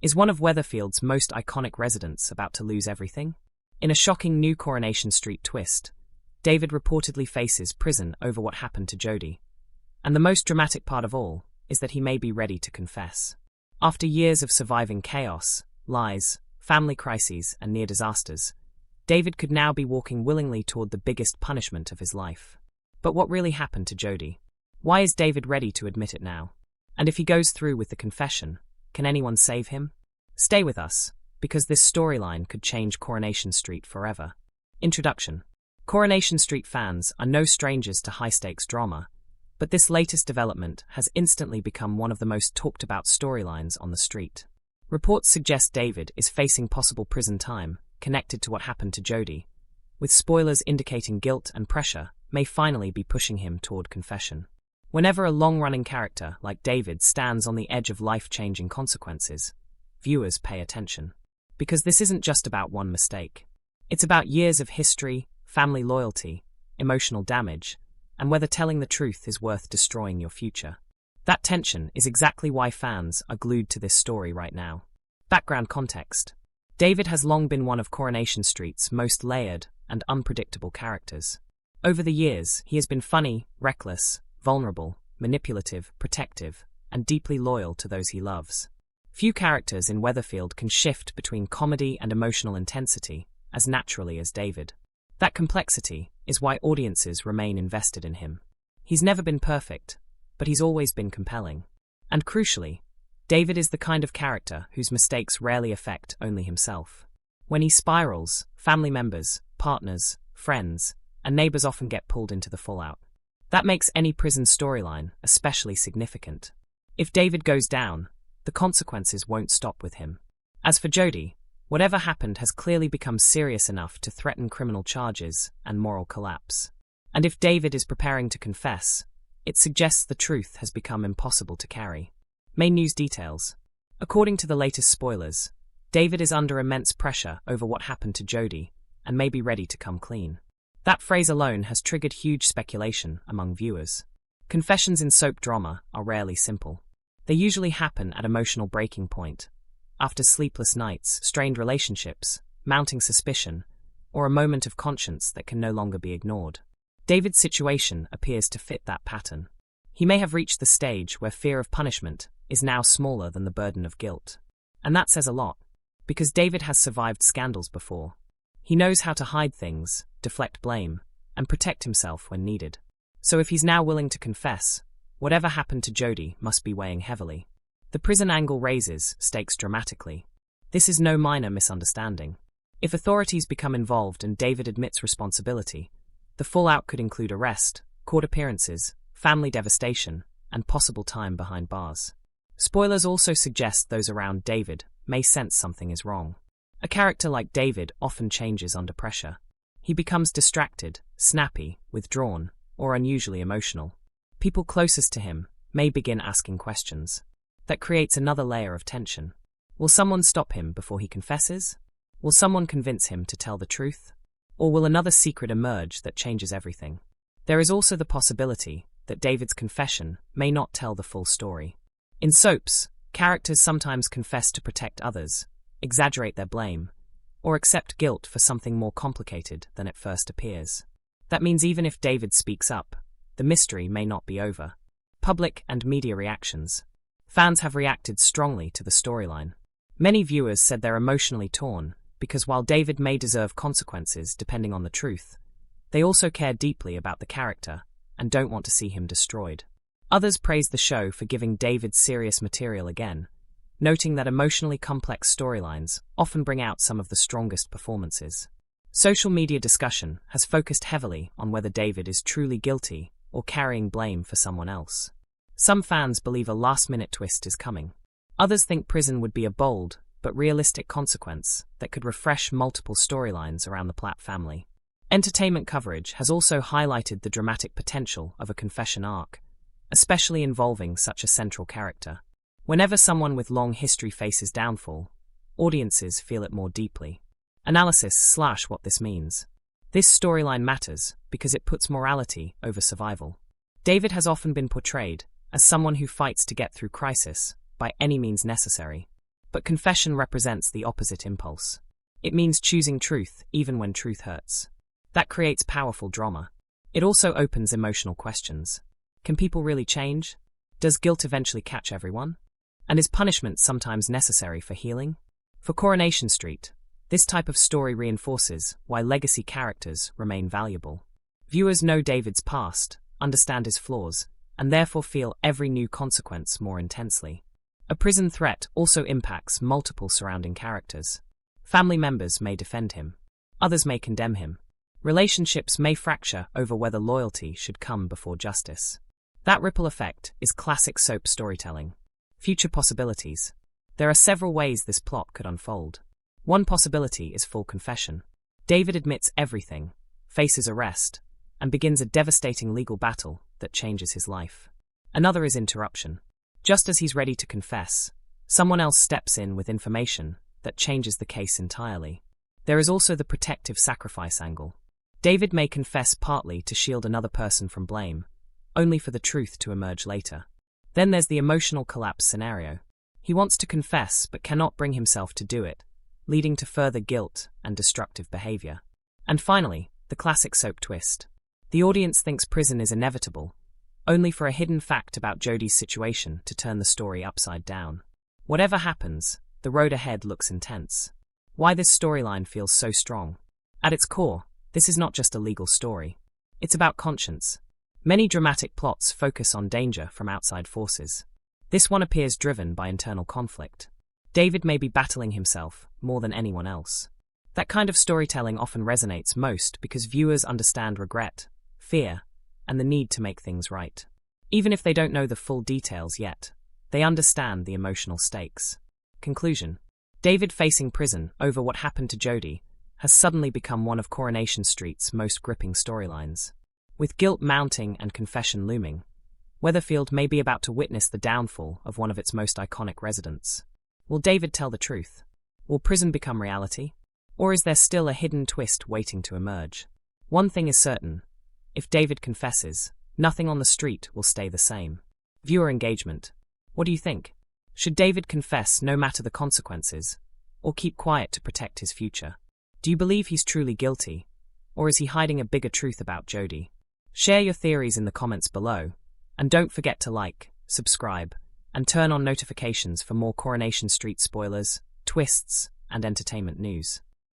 Is one of Weatherfield's most iconic residents about to lose everything? In a shocking new Coronation Street twist, David reportedly faces prison over what happened to Jody. And the most dramatic part of all is that he may be ready to confess. After years of surviving chaos, lies, family crises, and near disasters, David could now be walking willingly toward the biggest punishment of his life. But what really happened to Jody? Why is David ready to admit it now? And if he goes through with the confession, can anyone save him? Stay with us, because this storyline could change Coronation Street forever. Introduction. Coronation Street fans are no strangers to high-stakes drama, but this latest development has instantly become one of the most talked-about storylines on the street. Reports suggest David is facing possible prison time connected to what happened to Jody, with spoilers indicating guilt and pressure may finally be pushing him toward confession. Whenever a long-running character like David stands on the edge of life-changing consequences, viewers pay attention. Because this isn't just about one mistake. It's about years of history, family loyalty, emotional damage, and whether telling the truth is worth destroying your future. That tension is exactly why fans are glued to this story right now. Background context. David has long been one of Coronation Street's most layered and unpredictable characters. Over the years, he has been funny, reckless, vulnerable, manipulative, protective, and deeply loyal to those he loves. Few characters in Weatherfield can shift between comedy and emotional intensity as naturally as David. That complexity is why audiences remain invested in him. He's never been perfect, but he's always been compelling. And crucially, David is the kind of character whose mistakes rarely affect only himself. When he spirals, family members, partners, friends, and neighbors often get pulled into the fallout. That makes any prison storyline especially significant. If David goes down, the consequences won't stop with him. As for Jody, whatever happened has clearly become serious enough to threaten criminal charges and moral collapse. And if David is preparing to confess, it suggests the truth has become impossible to carry. Main news details. According to the latest spoilers, David is under immense pressure over what happened to Jody and may be ready to come clean. That phrase alone has triggered huge speculation among viewers. Confessions in soap drama are rarely simple. They usually happen at emotional breaking point, after sleepless nights, strained relationships, mounting suspicion, or a moment of conscience that can no longer be ignored. David's situation appears to fit that pattern. He may have reached the stage where fear of punishment is now smaller than the burden of guilt. And that says a lot, because David has survived scandals before. He knows how to hide things, deflect blame, and protect himself when needed. So if he's now willing to confess, whatever happened to Jody must be weighing heavily. The prison angle raises stakes dramatically. This is no minor misunderstanding. If authorities become involved and David admits responsibility, the fallout could include arrest, court appearances, family devastation, and possible time behind bars. Spoilers also suggest those around David may sense something is wrong. A character like David often changes under pressure. He becomes distracted, snappy, withdrawn, or unusually emotional. People closest to him may begin asking questions. That creates another layer of tension. Will someone stop him before he confesses? Will someone convince him to tell the truth? Or will another secret emerge that changes everything? There is also the possibility that David's confession may not tell the full story. In soaps, characters sometimes confess to protect others, exaggerate their blame, or accept guilt for something more complicated than it first appears. That means even if David speaks up, the mystery may not be over. Public and media reactions. Fans have reacted strongly to the storyline. Many viewers said they're emotionally torn because while David may deserve consequences depending on the truth, they also care deeply about the character and don't want to see him destroyed. Others praised the show for giving David serious material again, noting that emotionally complex storylines often bring out some of the strongest performances. Social media discussion has focused heavily on whether David is truly guilty or carrying blame for someone else. Some fans believe a last-minute twist is coming. Others think prison would be a bold but realistic consequence that could refresh multiple storylines around the Platt family. Entertainment coverage has also highlighted the dramatic potential of a confession arc, especially involving such a central character. Whenever someone with long history faces downfall, audiences feel it more deeply. Analysis / what this means. This storyline matters because it puts morality over survival. David has often been portrayed as someone who fights to get through crisis by any means necessary. But confession represents the opposite impulse. It means choosing truth even when truth hurts. That creates powerful drama. It also opens emotional questions. Can people really change? Does guilt eventually catch everyone? And is punishment sometimes necessary for healing? For Coronation Street, this type of story reinforces why legacy characters remain valuable. Viewers know David's past, understand his flaws, and therefore feel every new consequence more intensely. A prison threat also impacts multiple surrounding characters. Family members may defend him. Others may condemn him. Relationships may fracture over whether loyalty should come before justice. That ripple effect is classic soap storytelling. Future possibilities. There are several ways this plot could unfold. One possibility is full confession. David admits everything, faces arrest, and begins a devastating legal battle that changes his life. Another is interruption. Just as he's ready to confess, someone else steps in with information that changes the case entirely. There is also the protective sacrifice angle. David may confess partly to shield another person from blame, only for the truth to emerge later. Then there's the emotional collapse scenario. He wants to confess but cannot bring himself to do it, leading to further guilt and destructive behavior. And finally, the classic soap twist. The audience thinks prison is inevitable, only for a hidden fact about Jodi's situation to turn the story upside down. Whatever happens, the road ahead looks intense. Why this storyline feels so strong? At its core, this is not just a legal story. It's about conscience. Many dramatic plots focus on danger from outside forces. This one appears driven by internal conflict. David may be battling himself more than anyone else. That kind of storytelling often resonates most because viewers understand regret, fear, and the need to make things right. Even if they don't know the full details yet, they understand the emotional stakes. Conclusion. David facing prison over what happened to Jodi has suddenly become one of Coronation Street's most gripping storylines. With guilt mounting and confession looming, Weatherfield may be about to witness the downfall of one of its most iconic residents. Will David tell the truth? Will prison become reality? Or is there still a hidden twist waiting to emerge? One thing is certain. If David confesses, nothing on the street will stay the same. Viewer engagement. What do you think? Should David confess no matter the consequences, or keep quiet to protect his future? Do you believe he's truly guilty, or is he hiding a bigger truth about Jodi? Share your theories in the comments below, and don't forget to like, subscribe, and turn on notifications for more Coronation Street spoilers, twists, and entertainment news.